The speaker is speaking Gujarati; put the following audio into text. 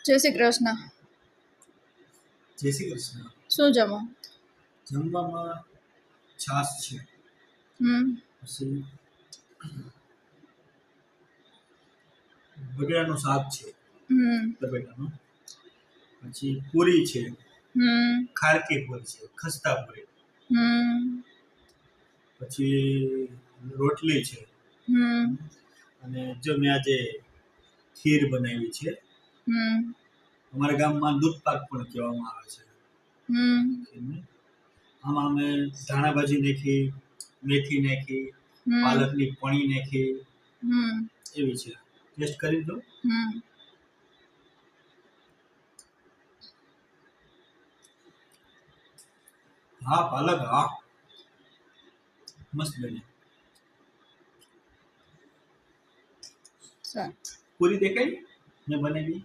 જય શ્રી કૃષ્ણ. જય શ્રી કૃષ્ણ. શું જમો? જમવામાં છાશ છે, પછી બટેટાનું શાક છે, બટેટાનું, પછી પૂરી છે, ખારકી પૂરી છે, ખસ્તા પૂરી, પછી રોટલી છે, અને જો મેં આજે ખીર બનાવી છે. અમારા ગામમાં દૂધ પાક પણ કહેવામાં આવે છે. આમાં અમે ધાણા ભાજી નાખી, મેથી નાખી, પાલકની પણી નાખી, એવી છે. ટેસ્ટ કરી દો. હા પાલક, હા મસ્ત બની. પૂરી દેખાય મેં બનાવી.